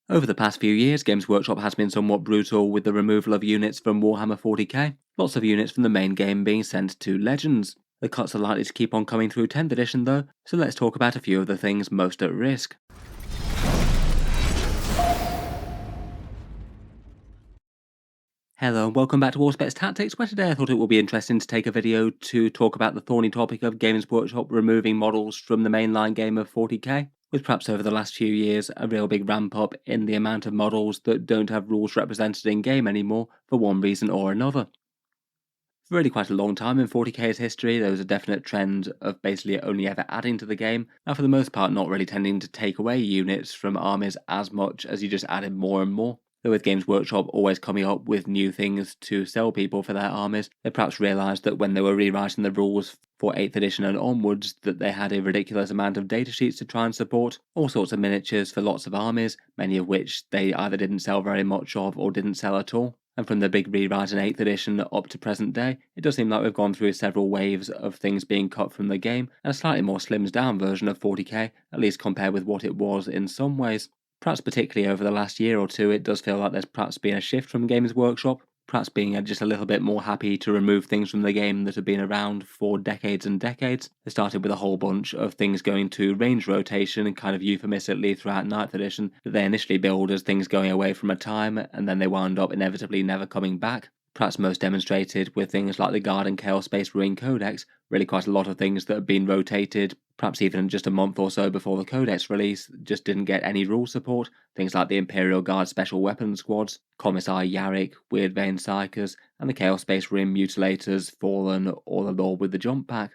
Over the past few years, Games Workshop has been somewhat brutal with the removal of units from Warhammer 40k, lots of units from the main game being sent to Legends. The cuts are likely to keep on coming through 10th edition though, so let's talk about a few of the things most at risk. Hello and welcome back to Warspecs Tactics, where today I thought it would be interesting to take a video to talk about the thorny topic of Games Workshop removing models from the mainline game of 40k, with perhaps over the last few years a real big ramp up in the amount of models that don't have rules represented in game anymore for one reason or another. For really quite a long time in 40k's history, there was a definite trend of basically only ever adding to the game, and for the most part not really tending to take away units from armies as much as you just added more and more. Though with Games Workshop always coming up with new things to sell people for their armies, they perhaps realised that when they were rewriting the rules for 8th edition and onwards that they had a ridiculous amount of datasheets to try and support, all sorts of miniatures for lots of armies, many of which they either didn't sell very much of or didn't sell at all. And from the big rewrite in 8th edition up to present day, it does seem like we've gone through several waves of things being cut from the game, and a slightly more slimmed down version of 40k, at least compared with what it was in some ways. Perhaps particularly over the last year or two, it does feel like there's perhaps been a shift from Games Workshop, perhaps being just a little bit more happy to remove things from the game that have been around for decades and decades. They started with a whole bunch of things going to range rotation and kind of euphemistically throughout 9th edition that they initially billed as things going away from a time and then they wound up inevitably never coming back. Perhaps most demonstrated with things like the Guard and Chaos Space Marine Codex, really quite a lot of things that have been rotated, perhaps even just a month or so before the Codex release, just didn't get any rule support. Things like the Imperial Guard Special Weapons Squads, Commissar Yarrick, Weird Vein Psychers, and the Chaos Space Marine Mutilators, Fallen, or the Lord with the Jump Pack.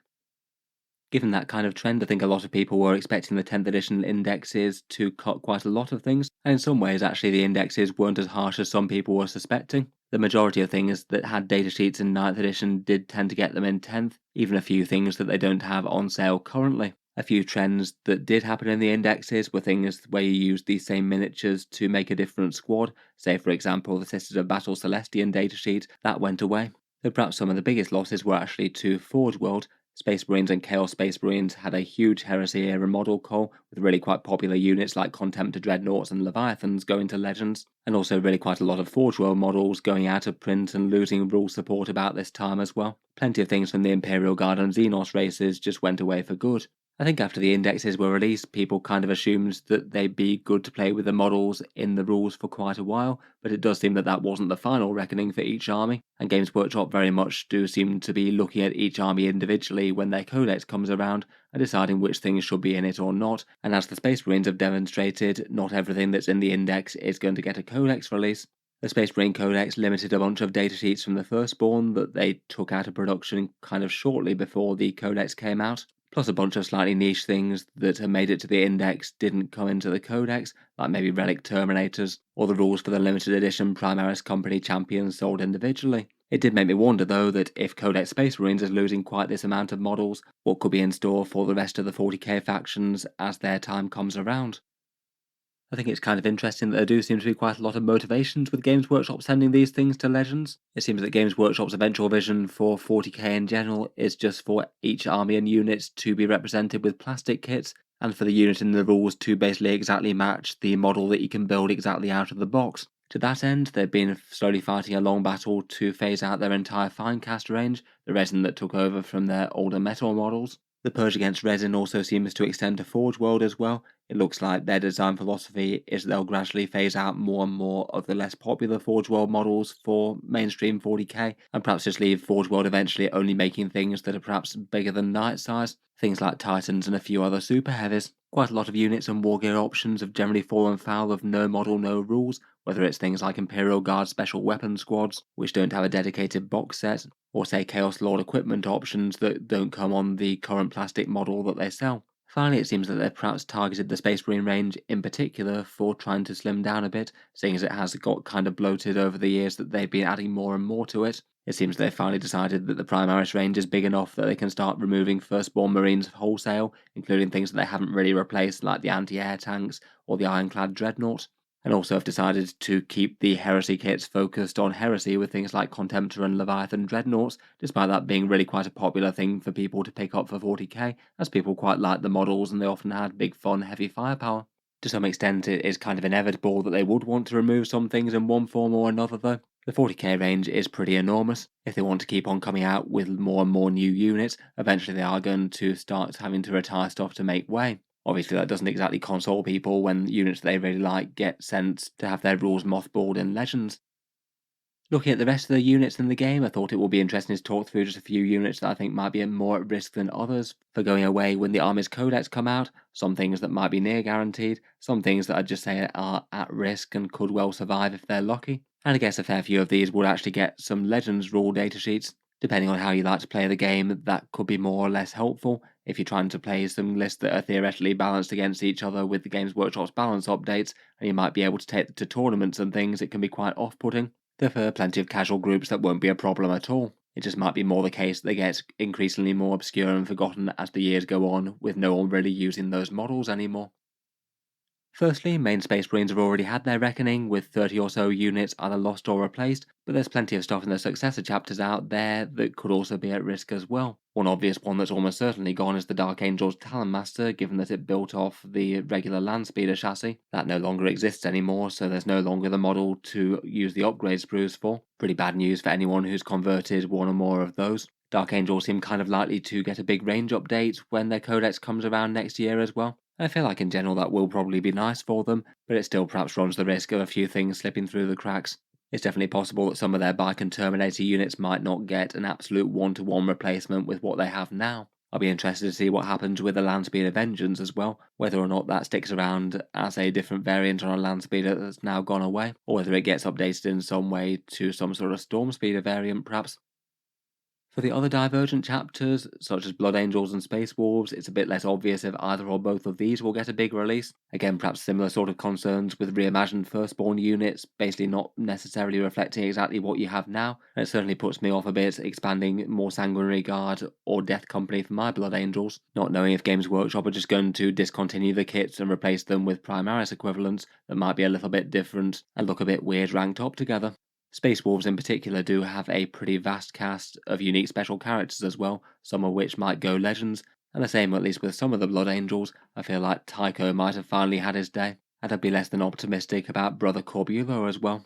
Given that kind of trend, I think a lot of people were expecting the 10th edition indexes to cut quite a lot of things, and in some ways actually the indexes weren't as harsh as some people were suspecting. The majority of things that had datasheets in 9th edition did tend to get them in 10th, even a few things that they don't have on sale currently. A few trends that did happen in the indexes were things where you used these same miniatures to make a different squad, say for example the Sisters of Battle Celestian datasheet, that went away. Though perhaps some of the biggest losses were actually to Forge World. Space Marines and Chaos Space Marines had a huge Heresy era model cull, with really quite popular units like Contemptor Dreadnoughts and Leviathans going to Legends, and also really quite a lot of Forge World models going out of print and losing rule support about this time as well. Plenty of things from the Imperial Guard and Xenos races just went away for good. I think after the indexes were released, people kind of assumed that they'd be good to play with the models in the rules for quite a while, but it does seem that that wasn't the final reckoning for each army, and Games Workshop very much do seem to be looking at each army individually when their codex comes around and deciding which things should be in it or not, and as the Space Marines have demonstrated, not everything that's in the index is going to get a codex release. The Space Marine Codex limited a bunch of datasheets from the Firstborn that they took out of production kind of shortly before the codex came out, plus a bunch of slightly niche things that have made it to the index didn't come into the codex, like maybe Relic Terminators, or the rules for the limited edition Primaris Company champions sold individually. It did make me wonder though that if Codex Space Marines is losing quite this amount of models, what could be in store for the rest of the 40k factions as their time comes around. I think it's kind of interesting that there do seem to be quite a lot of motivations with Games Workshop sending these things to Legends. It seems that Games Workshop's eventual vision for 40k in general is just for each army and unit to be represented with plastic kits, and for the unit in the rules to basically exactly match the model that you can build exactly out of the box. To that end, they've been slowly fighting a long battle to phase out their entire Finecast range, the resin that took over from their older metal models. The purge against resin also seems to extend to Forge World as well. It looks like their design philosophy is they'll gradually phase out more and more of the less popular Forge World models for mainstream 40k, and perhaps just leave Forge World eventually only making things that are perhaps bigger than Knight size, things like Titans and a few other super heavies. Quite a lot of units and war gear options have generally fallen foul of no model, no rules, whether it's things like Imperial Guard Special Weapons Squads, which don't have a dedicated box set, or say Chaos Lord equipment options that don't come on the current plastic model that they sell. Finally, it seems that they've perhaps targeted the Space Marine range in particular for trying to slim down a bit, seeing as it has got kind of bloated over the years that they've been adding more and more to it. It seems they've finally decided that the Primaris range is big enough that they can start removing Firstborn Marines wholesale, including things that they haven't really replaced like the anti-air tanks or the Ironclad Dreadnought, and also have decided to keep the Heresy kits focused on Heresy with things like Contemptor and Leviathan Dreadnoughts, despite that being really quite a popular thing for people to pick up for 40k, as people quite like the models and they often had big fun heavy firepower. To some extent, it is kind of inevitable that they would want to remove some things in one form or another, though. The 40k range is pretty enormous. If they want to keep on coming out with more and more new units, eventually they are going to start having to retire stuff to make way. Obviously, that doesn't exactly console people when units they really like get sent to have their rules mothballed in Legends. Looking at the rest of the units in the game, I thought it would be interesting to talk through just a few units that I think might be more at risk than others for going away when the Army's Codex come out, some things that might be near guaranteed, some things that I'd just say are at risk and could well survive if they're lucky, and I guess a fair few of these would actually get some Legends rule datasheets. Depending on how you like to play the game, that could be more or less helpful if you're trying to play some lists that are theoretically balanced against each other with the Games Workshop's balance updates, and you might be able to take to tournaments and things. It can be quite off-putting. There are plenty of casual groups that won't be a problem at all. It just might be more the case that they get increasingly more obscure and forgotten as the years go on, with no one really using those models anymore. Firstly, main Space Marines have already had their reckoning, with 30 or so units either lost or replaced, but there's plenty of stuff in the successor chapters out there that could also be at risk as well. One obvious one that's almost certainly gone is the Dark Angel's Talonmaster, given that it built off the regular Landspeeder chassis. That no longer exists anymore, so there's no longer the model to use the upgrade sprues for. Pretty bad news for anyone who's converted one or more of those. Dark Angels seem kind of likely to get a big range update when their codex comes around next year as well. I feel like in general that will probably be nice for them, but it still perhaps runs the risk of a few things slipping through the cracks. It's definitely possible that some of their Bike and Terminator units might not get an absolute one-to-one replacement with what they have now. I'll be interested to see what happens with the Landspeeder Vengeance as well, whether or not that sticks around as a different variant on a Landspeeder that's now gone away, or whether it gets updated in some way to some sort of Stormspeeder variant perhaps. For the other Divergent chapters, such as Blood Angels and Space Wolves, it's a bit less obvious if either or both of these will get a big release. Again, perhaps similar sort of concerns with reimagined Firstborn units, basically not necessarily reflecting exactly what you have now, and it certainly puts me off a bit expanding more Sanguinary Guard or Death Company for my Blood Angels, not knowing if Games Workshop are just going to discontinue the kits and replace them with Primaris equivalents that might be a little bit different and look a bit weird ranked up together. Space Wolves in particular do have a pretty vast cast of unique special characters as well, some of which might go Legends, and the same at least with some of the Blood Angels. I feel like Tycho might have finally had his day, and I'd be less than optimistic about Brother Corbulo as well.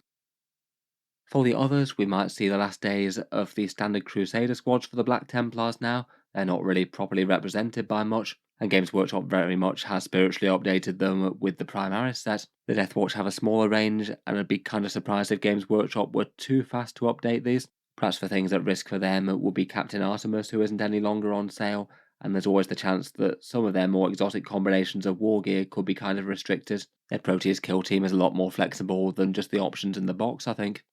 For the others, we might see the last days of the standard Crusader squads for the Black Templars now. They're not really properly represented by much, and Games Workshop very much has spiritually updated them with the Primaris set. The Deathwatch have a smaller range, and I'd be kind of surprised if Games Workshop were too fast to update these. Perhaps for things at risk for them would be Captain Artemis, who isn't any longer on sale, and there's always the chance that some of their more exotic combinations of war gear could be kind of restricted. Their Proteus kill team is a lot more flexible than just the options in the box, I think.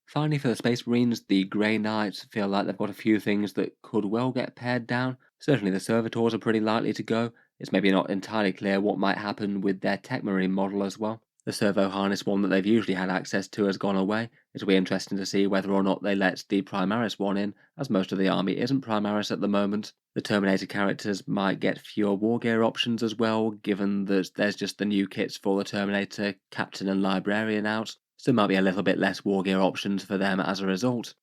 Finally, for the Space Marines, the Grey Knights feel like they've got a few things that could well get pared down. Certainly the Servitors are pretty likely to go. It's maybe not entirely clear what might happen with their Tech Marine model as well. The Servo Harness one that they've usually had access to has gone away. It'll be interesting to see whether or not they let the Primaris one in, as most of the army isn't Primaris at the moment. The Terminator characters might get fewer war gear options as well, given that there's just the new kits for the Terminator Captain and Librarian out, so there might be a little bit less war gear options for them as a result.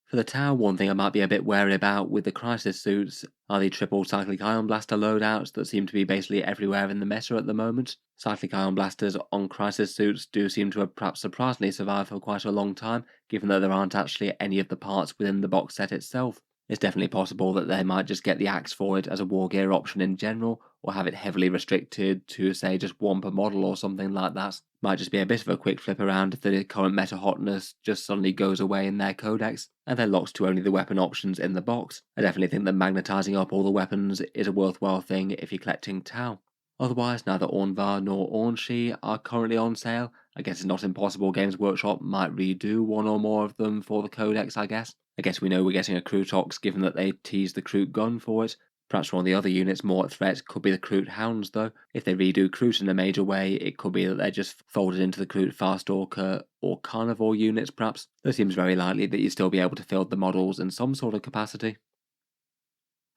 For the Tau, one thing I might be a bit wary about with the Crisis suits are the triple Cyclic Ion Blaster loadouts that seem to be basically everywhere in the meta at the moment. Cyclic Ion Blasters on Crisis suits do seem to have perhaps surprisingly survived for quite a long time, given that there aren't actually any of the parts within the box set itself. It's definitely possible that they might just get the axe for it as a war gear option in general, or have it heavily restricted to, say, just one per model or something like that. Might just be a bit of a quick flip around if the current meta hotness just suddenly goes away in their codex, and they're locked to only the weapon options in the box. I definitely think that magnetising up all the weapons is a worthwhile thing if you're collecting Tau. Otherwise, neither Ornvar nor Ornshi are currently on sale. I guess it's not impossible Games Workshop might redo one or more of them for the codex, I guess. I guess we know we're getting a Crutox given that they teased the Kroot gun for it. Perhaps one of the other units more at threat could be the Kroot Hounds though. If they redo Kroot in a major way, it could be that they're just folded into the Kroot Farstalker or Carnivore units perhaps. Though it seems very likely that you'd still be able to field the models in some sort of capacity.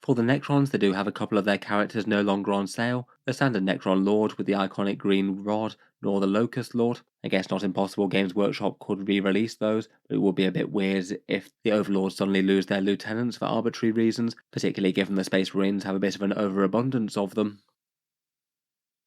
For the Necrons, they do have a couple of their characters no longer on sale. The standard Necron Lord with the iconic green rod, nor the Locust Lord. I guess not impossible Games Workshop could re-release those, but it would be a bit weird if the Overlords suddenly lose their lieutenants for arbitrary reasons, particularly given the Space Marines have a bit of an overabundance of them.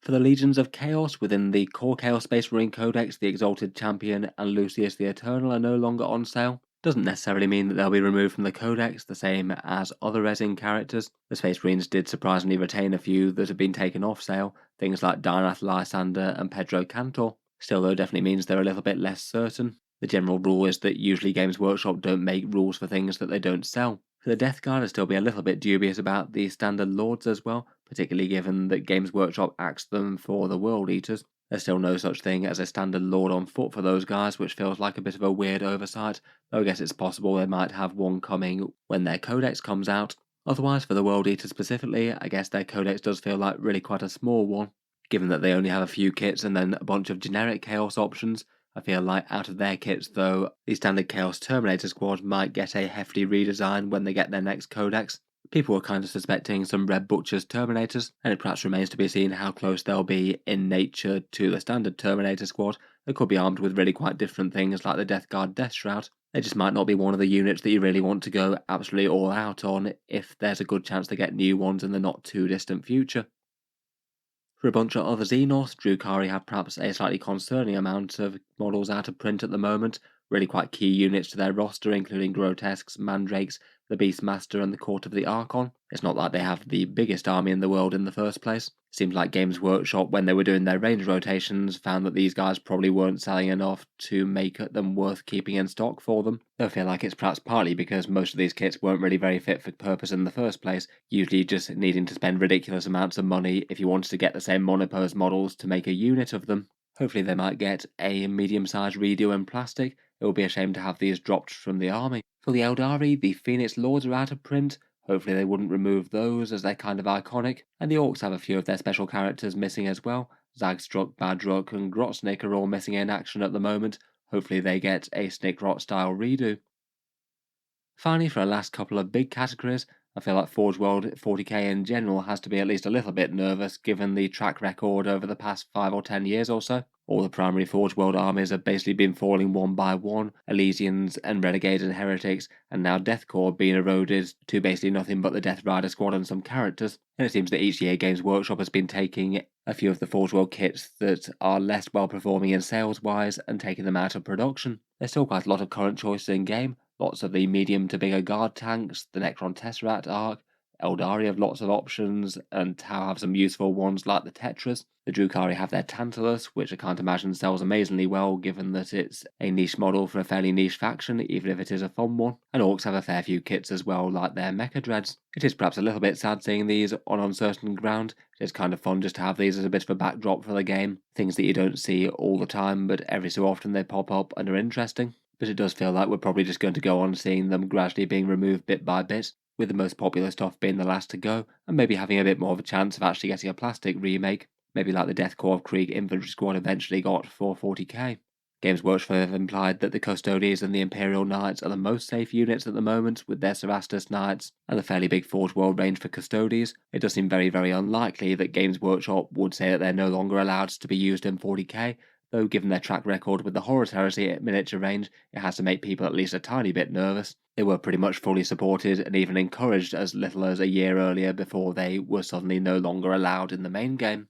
For the Legions of Chaos within the core Chaos Space Marine Codex, the Exalted Champion and Lucius the Eternal are no longer on sale. Doesn't necessarily mean that they'll be removed from the Codex, the same as other resin characters. The Space Marines did surprisingly retain a few that have been taken off sale, things like Dynath Lysander and Pedro Cantor. Still, though, definitely means they're a little bit less certain. The general rule is that usually Games Workshop don't make rules for things that they don't sell. For the Death Guard, I'd still be a little bit dubious about the standard Lords as well, particularly given that Games Workshop axed them for the World Eaters. There's still no such thing as a standard Lord on foot for those guys, which feels like a bit of a weird oversight, though I guess it's possible they might have one coming when their Codex comes out. Otherwise, for the World Eaters specifically, I guess their Codex does feel like really quite a small one. Given that they only have a few kits and then a bunch of generic Chaos options, I feel like out of their kits though, the standard Chaos Terminator squad might get a hefty redesign when they get their next Codex. People were kind of suspecting some Red Butcher's Terminators, and it perhaps remains to be seen how close they'll be in nature to the standard Terminator squad. They could be armed with really quite different things like the Death Guard Death Shroud. They just might not be one of the units that you really want to go absolutely all out on if there's a good chance to get new ones in the not too distant future. For a bunch of other Xenos, Drukhari have perhaps a slightly concerning amount of models out of print at the moment, really quite key units to their roster including Grotesques, Mandrakes, the Beastmaster and the Court of the Archon. It's not like they have the biggest army in the world in the first place. Seems like Games Workshop, when they were doing their range rotations, found that these guys probably weren't selling enough to make them worth keeping in stock for them. Though I feel like it's perhaps partly because most of these kits weren't really very fit for purpose in the first place, usually just needing to spend ridiculous amounts of money if you wanted to get the same monopose models to make a unit of them. Hopefully they might get a medium-sized redo in plastic. It will be a shame to have these dropped from the army. For the Eldari, the Phoenix Lords are out of print. Hopefully they wouldn't remove those as they're kind of iconic. And the Orcs have a few of their special characters missing as well. Zagstruck, Badruk and Grotsnick are all missing in action at the moment. Hopefully they get a Snickrot style redo. Finally, for our last couple of big categories, I feel like Forge World 40k in general has to be at least a little bit nervous given the track record over the past 5 or 10 years or so. All the primary Forge World armies have basically been falling one by one, Elysians and Renegades and Heretics, and now Deathcore being eroded to basically nothing but the Death Rider squad and some characters. And it seems that each year Games Workshop has been taking a few of the Forge World kits that are less well performing in sales wise and taking them out of production. There's still quite a lot of current choices in game. Lots of the medium to bigger guard tanks, the Necron Tesseract arc, Eldari have lots of options, and Tau have some useful ones like the Tetras. The Drukhari have their Tantalus, which I can't imagine sells amazingly well given that it's a niche model for a fairly niche faction, even if it is a fun one. And Orcs have a fair few kits as well, like their Mecha Dreads. It is perhaps a little bit sad seeing these on uncertain ground. It's kind of fun just to have these as a bit of a backdrop for the game. Things that you don't see all the time, but every so often they pop up and are interesting. But it does feel like we're probably just going to go on seeing them gradually being removed bit by bit, with the most popular stuff being the last to go, and maybe having a bit more of a chance of actually getting a plastic remake, maybe like the Death Corps of Krieg Infantry Squad eventually got for 40k. Games Workshop have implied that the Custodians and the Imperial Knights are the most safe units at the moment, with their Cerastus Knights and the fairly big Forge World range for Custodians. It does seem very, very unlikely that Games Workshop would say that they're no longer allowed to be used in 40k, though given their track record with the Horus Heresy at miniature range, it has to make people at least a tiny bit nervous. They were pretty much fully supported and even encouraged as little as a year earlier before they were suddenly no longer allowed in the main game.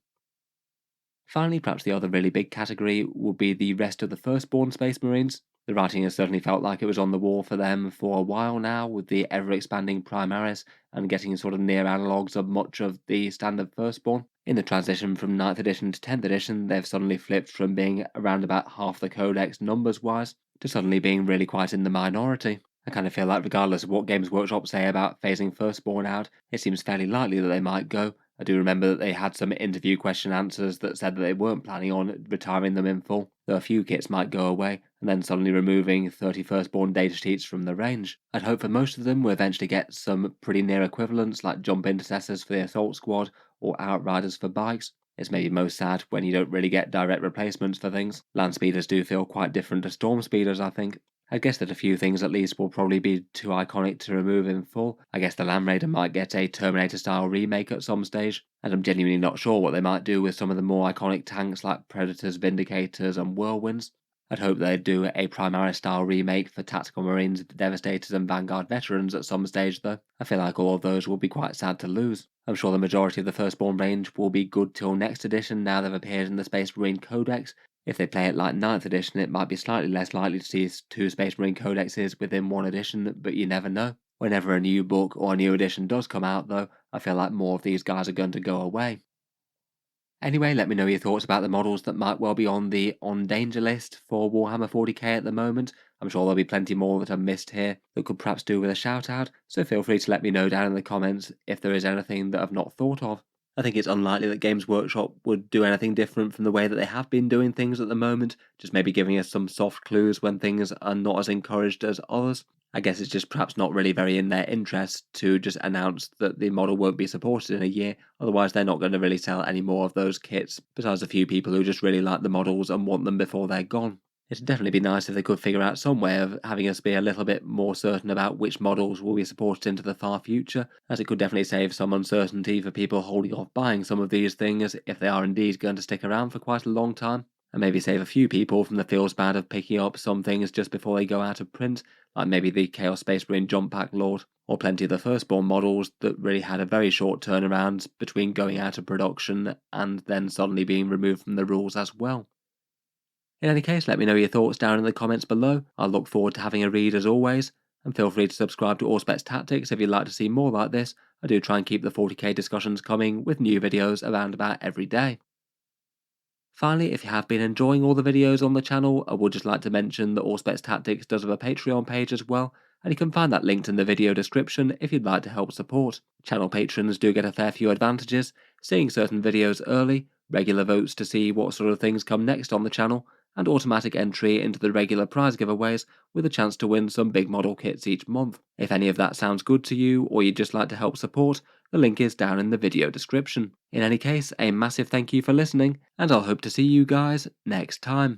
Finally, perhaps the other really big category would be the rest of the Firstborn Space Marines. The writing has certainly felt like it was on the wall for them for a while now, with the ever-expanding Primaris and getting sort of near analogues of much of the standard Firstborn. In the transition from 9th edition to 10th edition, they've suddenly flipped from being around about half the codex numbers-wise to suddenly being really quite in the minority. I kind of feel like regardless of what Games Workshop say about phasing Firstborn out, it seems fairly likely that they might go. I do remember that they had some interview question answers that said that they weren't planning on retiring them in full, though a few kits might go away, and then suddenly removing 30 Firstborn data sheets from the range. I'd hope for most of them we'll eventually get some pretty near equivalents like Jump Intercessors for the Assault Squad or Outriders for bikes. It's maybe most sad when you don't really get direct replacements for things. Land Speeders do feel quite different to Storm Speeders, I think. I guess that a few things at least will probably be too iconic to remove in full. I guess the Land Raider might get a Terminator-style remake at some stage, and I'm genuinely not sure what they might do with some of the more iconic tanks like Predators, Vindicators and Whirlwinds. I'd hope they'd do a Primaris style remake for Tactical Marines, Devastators and Vanguard Veterans at some stage though. I feel like all of those will be quite sad to lose. I'm sure the majority of the Firstborn range will be good till next edition now they've appeared in the Space Marine Codex. If they play it like 9th edition, it might be slightly less likely to see 2 Space Marine Codexes within one edition, but you never know. Whenever a new book or a new edition does come out though, I feel like more of these guys are going to go away. Anyway, let me know your thoughts about the models that might well be on the on danger list for Warhammer 40k at the moment. I'm sure there'll be plenty more that I've missed here that could perhaps do with a shout out, so feel free to let me know down in the comments if there is anything that I've not thought of. I think it's unlikely that Games Workshop would do anything different from the way that they have been doing things at the moment, just maybe giving us some soft clues when things are not as encouraged as others. I guess it's just perhaps not really very in their interest to just announce that the model won't be supported in a year, otherwise they're not going to really sell any more of those kits, besides a few people who just really like the models and want them before they're gone. It'd definitely be nice if they could figure out some way of having us be a little bit more certain about which models will be supported into the far future, as it could definitely save some uncertainty for people holding off buying some of these things if they are indeed going to stick around for quite a long time, and maybe save a few people from the feels bad of picking up some things just before they go out of print, like maybe the Chaos Space Marine Jump Pack Lord, or plenty of the Firstborn models that really had a very short turnaround between going out of production and then suddenly being removed from the rules as well. In any case, let me know your thoughts down in the comments below. I'll look forward to having a read as always, and feel free to subscribe to Auspex Tactics if you'd like to see more like this. I do try and keep the 40k discussions coming with new videos around about every day. Finally, if you have been enjoying all the videos on the channel, I would just like to mention that Auspex Tactics does have a Patreon page as well, and you can find that linked in the video description if you'd like to help support. Channel patrons do get a fair few advantages, seeing certain videos early, regular votes to see what sort of things come next on the channel, and automatic entry into the regular prize giveaways with a chance to win some big model kits each month. If any of that sounds good to you, or you'd just like to help support, the link is down in the video description. In any case, a massive thank you for listening, and I'll hope to see you guys next time.